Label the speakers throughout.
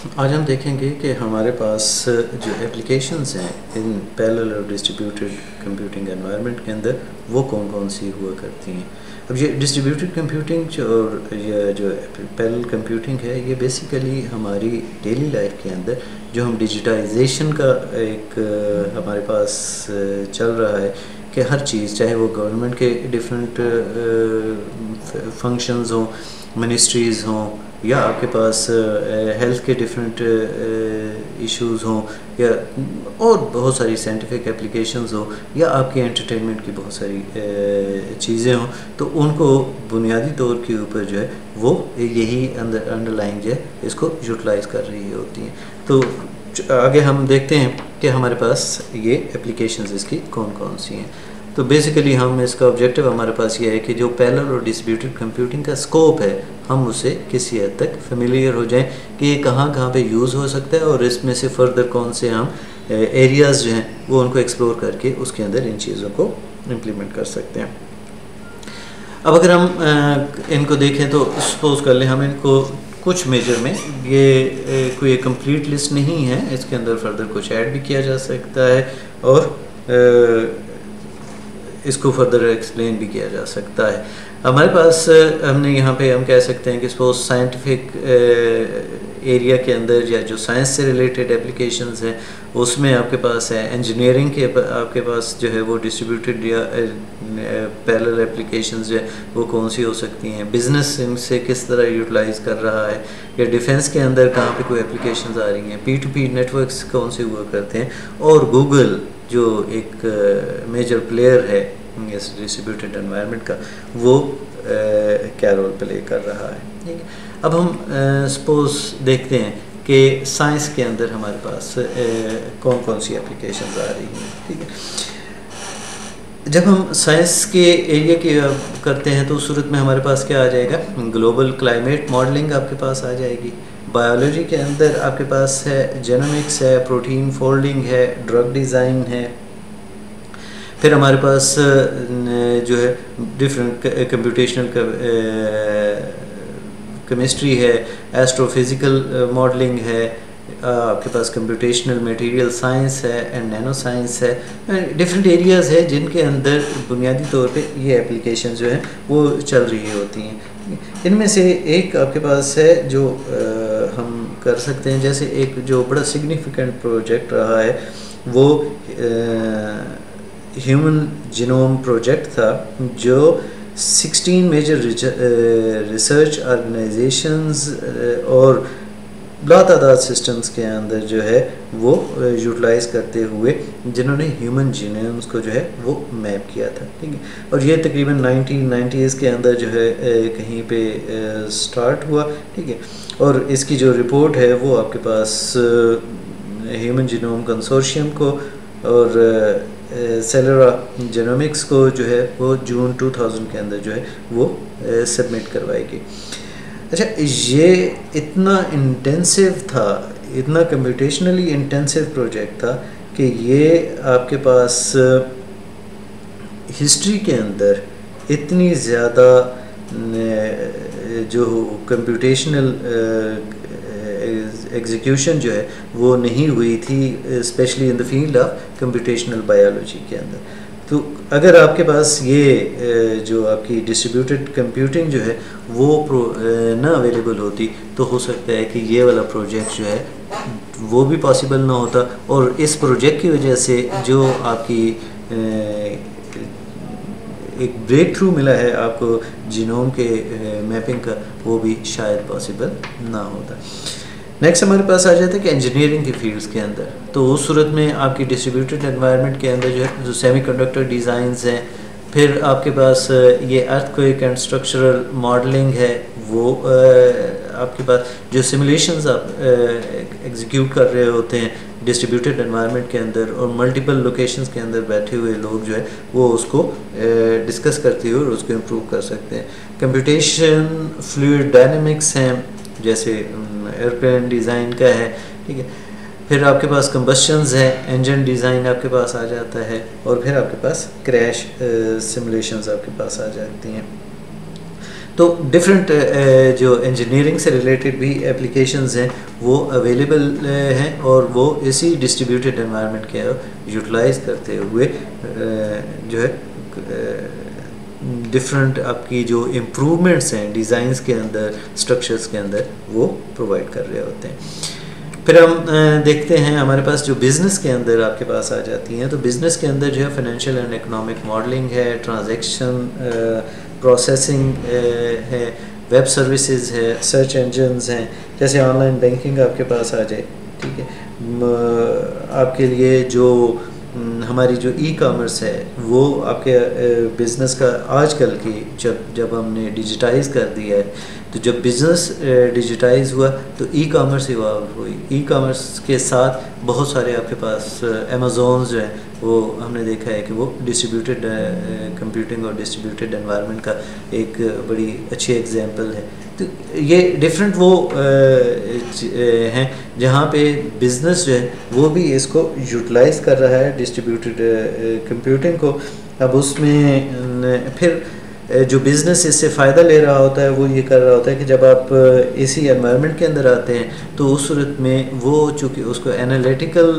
Speaker 1: आज हम देखेंगे कि हमारे पास जो एप्लीकेशंस हैं इन पैरेलल और डिस्ट्रीब्यूटेड कंप्यूटिंग एनवायरनमेंट के अंदर वो कौन कौन सी हुआ करती हैं। अब ये डिस्ट्रीब्यूटेड कंप्यूटिंग और ये जो पैरेलल कंप्यूटिंग है ये बेसिकली हमारी डेली लाइफ के अंदर जो हम डिजिटाइजेशन का एक हमारे पास चल रहा है कि हर चीज़ चाहे वो गवर्नमेंट के डिफरेंट फंक्शंस हों, मिनिस्ट्रीज़ हों, या आपके पास हेल्थ के डिफरेंट इश्यूज़ हों, या और बहुत सारी साइंटिफिक एप्लीकेशंस हो, या आपके एंटरटेनमेंट की बहुत सारी चीज़ें हों, तो उनको बुनियादी तौर के ऊपर जो है वो यही अंडरलाइंग जो है इसको यूटिलाइज़ कर रही होती हैं। तो आगे हम देखते हैं कि हमारे पास ये एप्लीकेशंस इसकी कौन कौन सी हैं। तो बेसिकली हम इसका ऑब्जेक्टिव हमारे पास ये है कि जो पैरेलल और डिस्ट्रीब्यूटेड कंप्यूटिंग का स्कोप है हम उससे किसी हद तक फेमिलियर हो जाएं कि ये कहाँ कहाँ पे यूज़ हो सकता है और इसमें से फर्दर कौन से हम एरियाज़ जो हैं वो उनको एक्सप्लोर करके उसके अंदर इन चीज़ों को इम्प्लीमेंट कर सकते हैं। अब अगर हम इनको देखें तो सपोज़ कर लें हम इनको कुछ मेजर में ये कोई कंप्लीट लिस्ट नहीं है, इसके अंदर फर्दर कुछ ऐड भी किया जा सकता है और इसको फर्दर एक्सप्लेन भी किया जा सकता है। हमारे पास हमने यहाँ पे हम कह सकते हैं कि सपोज साइंटिफिक एरिया के अंदर या जो साइंस से रिलेटेड एप्लीकेशंस हैं उसमें आपके पास है, इंजीनियरिंग के आपके पास जो है वो डिस्ट्रीब्यूटेड या पैरेलल एप्लीकेशंस जो है वो कौन सी हो सकती हैं, बिज़नेस इनसे किस तरह यूटिलाइज़ कर रहा है, या डिफेंस के अंदर कहाँ पे कोई एप्लीकेशंस आ रही हैं, P2P नेटवर्क्स कौन से हुआ करते हैं, और गूगल जो एक मेजर प्लेयर है इस डिस्ट्रीब्यूटेड एनवायरनमेंट का वो क्या रोल प्ले कर रहा है। ठीक है, अब हम सपोज देखते हैं कि साइंस के अंदर हमारे पास कौन कौन सी एप्लीकेशंस आ रही हैं। ठीक है, जब हम साइंस के एरिया की करते हैं तो उस सूरत में हमारे पास क्या आ जाएगा, ग्लोबल क्लाइमेट मॉडलिंग आपके पास आ जाएगी। बायोलॉजी के अंदर आपके पास है जेनोमिक्स है, प्रोटीन फोल्डिंग है, ड्रग डिज़ाइन है। फिर हमारे पास जो है डिफरेंट कंप्यूटेशनल केमिस्ट्री है, एस्ट्रोफिज़िकल मॉडलिंग है, आपके पास कंप्यूटेशनल मटेरियल साइंस है एंड नैनो साइंस है। डिफरेंट एरियाज़ है जिनके अंदर बुनियादी तौर पे ये एप्लीकेशन जो है वो चल रही होती हैं। इनमें से एक आपके पास है जो हम कर सकते हैं, जैसे एक जो बड़ा सिग्निफिकेंट प्रोजेक्ट रहा है वो ह्यूमन जीनोम प्रोजेक्ट था, जो 16 मेजर रिसर्च ऑर्गेनाइजेशंस और लातादाद सिस्टम्स के अंदर जो है वो यूटिलाइज़ करते हुए जिन्होंने ह्यूमन जीनोम्स को जो है वो मैप किया था। ठीक है, और ये तकरीबन 1990s के अंदर जो है कहीं पे स्टार्ट हुआ। ठीक है, और इसकी जो रिपोर्ट है वो आपके पास ह्यूमन जीनोम कंसोर्शियम को और सेलुरा जेनोमिक्स को जो है वो जून 2000 के अंदर जो है वो सबमिट करवाएगी। अच्छा, ये इतना इंटेंसिव था, इतना कंप्यूटेशनली इंटेंसिव प्रोजेक्ट था कि ये आपके पास हिस्ट्री के अंदर इतनी ज़्यादा जो कंप्यूटेशनल एग्जीक्यूशन जो है वो नहीं हुई थी, specially in the field of computational biology के अंदर। तो अगर आपके पास ये जो आपकी डिस्ट्रीब्यूटेड कंप्यूटिंग जो है वो ना अवेलेबल होती तो हो सकता है कि ये वाला प्रोजेक्ट जो है वो भी पॉसिबल ना होता, और इस प्रोजेक्ट की वजह से जो आपकी एक ब्रेक थ्रू मिला है आपको जीनोम के मैपिंग का, वो भी शायद पॉसिबल ना होता। नेक्स्ट हमारे पास आ जाता है कि इंजीनियरिंग की फील्ड्स के अंदर, तो उस सूरत में आपकी डिस्ट्रीब्यूटेड एनवायरनमेंट के अंदर जो है जो सेमीकंडक्टर डिज़ाइंस हैं, फिर आपके पास ये अर्थक्वेक एंड स्ट्रक्चरल मॉडलिंग है, वो आपके पास जो सिमुलेशंस आप एग्जीक्यूट कर रहे होते हैं डिस्ट्रीब्यूटेड एनवायरनमेंट के अंदर, और मल्टीपल लोकेशंस के अंदर बैठे हुए लोग जो है वो उसको डिस्कस करते हुए और उसको इम्प्रूव कर सकते हैं। कंप्यूटेशन फ्लूइड डायनेमिक्स हैं, जैसे एयरप्लेन डिज़ाइन का है। ठीक है, फिर आपके पास कंबस्शंस है, इंजन डिज़ाइन आपके पास आ जाता है, और फिर आपके पास क्रैश सिमुलेशंस आपके पास आ जाती हैं। तो डिफरेंट जो इंजीनियरिंग से रिलेटेड भी एप्लीकेशंस हैं वो अवेलेबल हैं, और वो इसी डिस्ट्रीब्यूटेड एनवायरनमेंट के यूटिलाइज करते हुए जो है डिफरेंट आपकी जो इम्प्रूवमेंट्स हैं डिज़ाइंस के अंदर, स्ट्रक्चर्स के अंदर, वो प्रोवाइड कर रहे होते हैं। फिर हम देखते हैं हमारे पास जो बिज़नेस के अंदर आपके पास आ जाती हैं, तो बिज़नेस के अंदर जो है फाइनेंशियल एंड इकोनॉमिक मॉडलिंग है, ट्रांजैक्शन प्रोसेसिंग है, वेब सर्विसेज है, सर्च इंजन्स हैं, जैसे ऑनलाइन बैंकिंग आपके पास आ जाए, ठीक है। आपके लिए जो हमारी जो ई कॉमर्स है वो आपके बिज़नेस का आजकल की जब हमने डिजिटाइज़ कर दिया है, तो जब बिज़नेस डिजिटाइज़ हुआ तो ई कॉमर्स इवॉल्व हुई। ई कॉमर्स के साथ बहुत सारे आपके पास अमेज़ोन जो हैं वो हमने देखा है कि वो डिस्ट्रीब्यूटेड कंप्यूटिंग और डिस्ट्रीब्यूटेड एनवायरनमेंट का एक बड़ी अच्छी एग्जांपल है। तो ये डिफरेंट वो हैं जहाँ पे बिज़नेस जो है वो भी इसको यूटिलाइज़ कर रहा है डिस्ट्रीब्यूटेड कंप्यूटिंग को। अब उसमें फिर जो बिज़नेस इससे फ़ायदा ले रहा होता है वो ये कर रहा होता है कि जब आप इसी एनवायरनमेंट के अंदर आते हैं तो उस सूरत में वो चूँकि उसको एनालिटिकल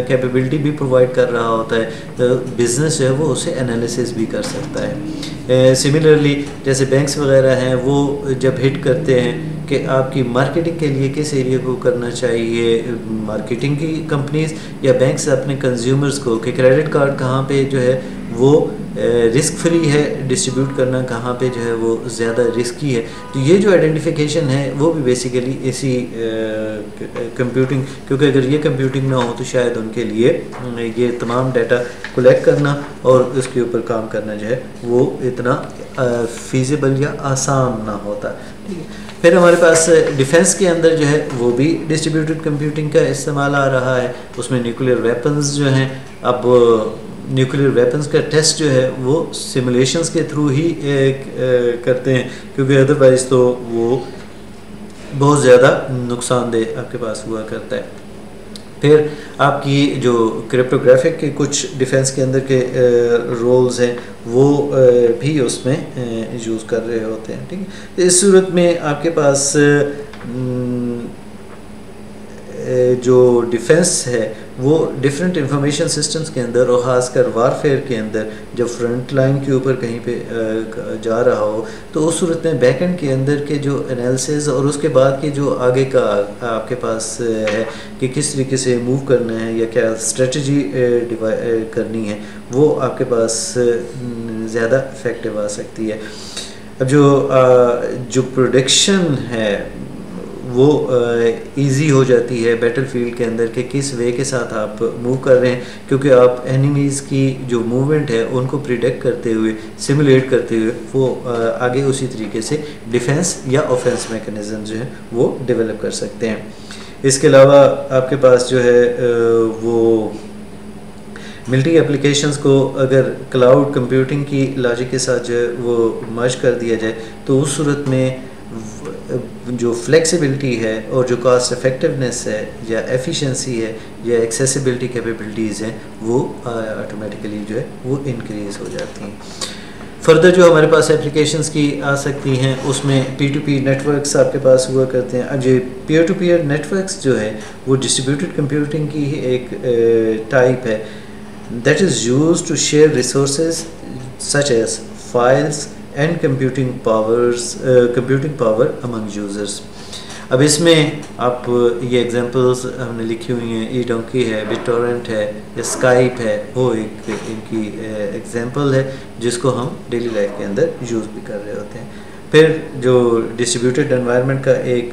Speaker 1: कैपेबिलिटी भी प्रोवाइड कर रहा होता है, तो बिज़नेस जो है वो उसे एनालिसिस भी कर सकता है। सिमिलरली जैसे बैंक्स वगैरह हैं वो जब हिट करते हैं कि आपकी मार्केटिंग के लिए किस एरिया को करना चाहिए, मार्केटिंग की कंपनीज या बैंक्स अपने कंज्यूमर्स को कि क्रेडिट कार्ड कहाँ पे जो है वो रिस्क फ्री है डिस्ट्रीब्यूट करना, कहाँ पे जो है वो ज़्यादा रिस्की है, तो ये जो आइडेंटिफिकेशन है वो भी बेसिकली इसी कंप्यूटिंग, क्योंकि अगर ये कंप्यूटिंग ना हो तो शायद उनके लिए ये तमाम डाटा कलेक्ट करना और उसके ऊपर काम करना जो है वो इतना फीजिबल या आसान ना होता, ठीक है। फिर हमारे पास डिफेंस के अंदर जो है वो भी डिस्ट्रीब्यूटेड कंप्यूटिंग का इस्तेमाल आ रहा है। उसमें न्यूक्लियर वेपन्स जो हैं, अब न्यूक्लियर वेपन्स का टेस्ट जो है वो सिमुलेशंस के थ्रू ही करते हैं, क्योंकि अदरवाइज़ तो वो बहुत ज़्यादा नुकसानदेह आपके पास हुआ करता है। फिर आपकी जो क्रिप्टोग्राफिक के कुछ डिफेंस के अंदर के रोल्स हैं वो भी उसमें यूज़ कर रहे होते हैं, ठीक है। इस सूरत में आपके पास जो डिफेंस है वो डिफरेंट इंफॉर्मेशन सिस्टम्स के अंदर और ख़ासकर वारफेयर के अंदर जब फ्रंट लाइन के ऊपर कहीं पे जा रहा हो तो उस सूरत में बैक एंड के अंदर के जो एनालिसिस और उसके बाद के जो आगे का आपके पास है कि किस तरीके से मूव करना है या क्या स्ट्रेटजी करनी है, वो आपके पास ज़्यादा इफेक्टिव आ सकती है। अब जो प्रोडक्शन है वो इजी हो जाती है बैटलफील्ड के अंदर कि किस वे के साथ आप मूव कर रहे हैं, क्योंकि आप एनिमीज़ की जो मूवमेंट है उनको प्रिडिक्ट करते हुए, सिमुलेट करते हुए वो आगे उसी तरीके से डिफेंस या ऑफेंस मैकेनिज़्म जो है वो डेवलप कर सकते हैं। इसके अलावा आपके पास जो है वो मिलिट्री एप्लीकेशंस को अगर क्लाउड कंप्यूटिंग की लॉजिक के साथ जो है वो मर्ज कर दिया जाए तो उस सूरत में जो फ्लेक्सिबिलिटी है और जो कॉस्ट इफेक्टिवनेस है या एफिशिएंसी है या एक्सेसिबिलिटी कैपेबिलिटीज़ हैं वो ऑटोमेटिकली जो है वो इंक्रीज़ हो जाती हैं। फर्दर जो हमारे पास एप्लीकेशंस की आ सकती हैं उसमें P2P नेटवर्क्स आपके पास हुआ करते हैं। अब ये पीयर टू पीयर नेटवर्क्स जो है वो डिस्ट्रीब्यूटेड कंप्यूटिंग की ही एक टाइप है that is used to share resources such as files and computing power among users। अब इसमें आप ये एग्जांपल्स हमने लिखी हुई हैं, ई-डोंकी है, बिटटोरेंट है या स्काइप है, वो एक इनकी एग्जांपल है जिसको हम डेली लाइफ के अंदर यूज़ भी कर रहे होते हैं। फिर जो डिस्ट्रीब्यूटेड एनवायरनमेंट का एक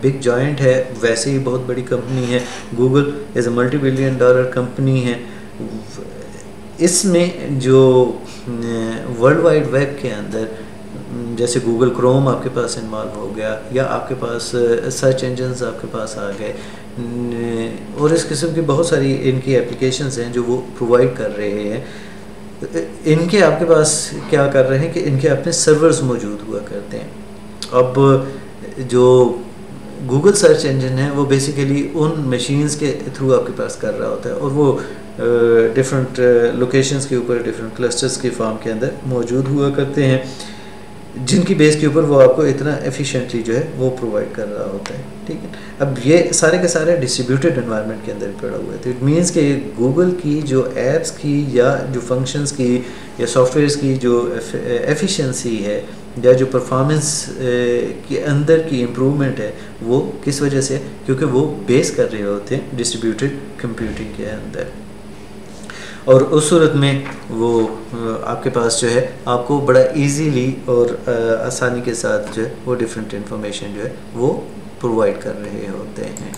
Speaker 1: बिग जॉइंट है, वैसे ही बहुत बड़ी कंपनी है, Google is a $multi-billion company है। इसमें जो वर्ल्ड वाइड वेब के अंदर जैसे गूगल क्रोम आपके पास इन्वॉल्व हो गया या आपके पास सर्च इंजन्स आपके पास आ गए और इस किस्म की बहुत सारी इनकी एप्लीकेशंस हैं जो वो प्रोवाइड कर रहे हैं। इनके आपके पास क्या कर रहे हैं कि इनके अपने सर्वर्स मौजूद हुआ करते हैं। अब जो गूगल सर्च इंजन है वो बेसिकली उन मशीन्स के थ्रू आपके पास कर रहा होता है और वो डिफरेंट लोकेशंस के ऊपर, डिफरेंट क्लस्टर्स के फार्म के अंदर मौजूद हुआ करते हैं, जिनकी बेस के ऊपर वो आपको इतना एफिशिएंटली जो है वो प्रोवाइड कर रहा होता है। ठीक है, अब ये सारे के सारे डिस्ट्रीब्यूटेड एनवायरनमेंट के अंदर पड़ा हुआ है, तो इट मीन्स कि गूगल की जो एप्स की या जो फंक्शंस की या सॉफ्टवेयर्स की जो एफिशिएंसी है या जो परफॉर्मेंस के अंदर की इम्प्रूवमेंट है वो किस वजह से, क्योंकि वो बेस कर रहे होते हैं डिस्ट्रीब्यूटेड कंप्यूटिंग के अंदर। और उस सूरत में वो आपके पास जो है आपको बड़ा इजीली और आसानी के साथ जो है वो डिफरेंट इंफॉर्मेशन जो है वो प्रोवाइड कर रहे होते हैं।